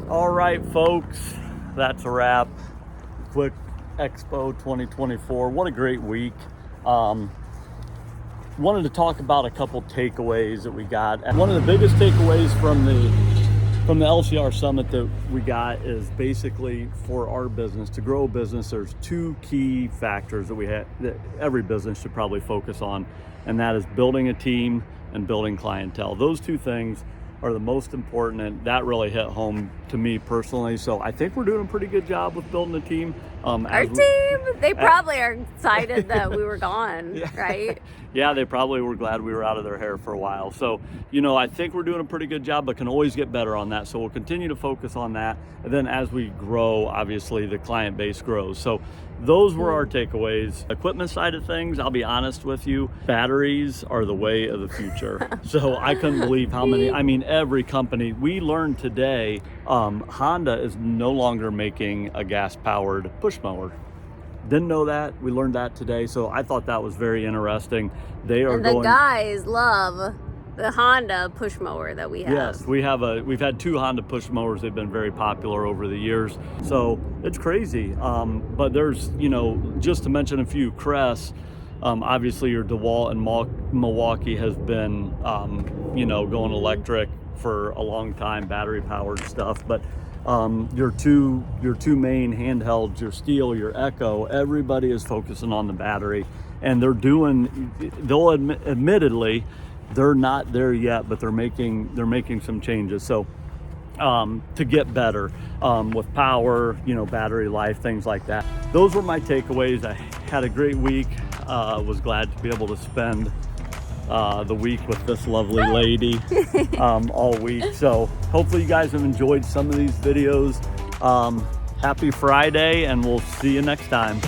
All right, folks, that's a wrap. Quick Expo 2024. What a great week. Wanted to talk about a couple takeaways that we got. And one of the biggest takeaways from the LCR Summit that we got is basically for our business, to grow a business, there's two key factors that every business should probably focus on, and that is building a team and building clientele. Those two things are the most important, and that really hit home to me personally. So I think we're doing a pretty good job with building a team. Our team, they probably are excited that we were gone, yeah. right? Yeah, they probably were glad we were out of their hair for a while. So, I think we're doing a pretty good job, but can always get better on that. So we'll continue to focus on that. And then as we grow, obviously the client base grows. So those were our takeaways. Equipment side of things, I'll be honest with you, batteries are the way of the future. So I couldn't believe how many, every company, we learned today, Honda is no longer making a gas-powered push mower. Didn't know that. We learned that today. So I thought that was very interesting. And the guys love the Honda push mower that we have. Yes, we've had two Honda push mowers. They've been very popular over the years. So it's crazy. But there's, just to mention a few, Crest, obviously your DeWalt and Milwaukee has been, going electric for a long time, battery powered stuff. But your two main handhelds, your Steel, your Echo, everybody is focusing on the battery, and admittedly, they're not there yet, but they're making some changes. So to get better with power, battery life, things like that. Those were my takeaways. I had a great week. Was glad to be able to spend the week with this lovely lady all week. So hopefully you guys have enjoyed some of these videos. Happy Friday, and we'll see you next time.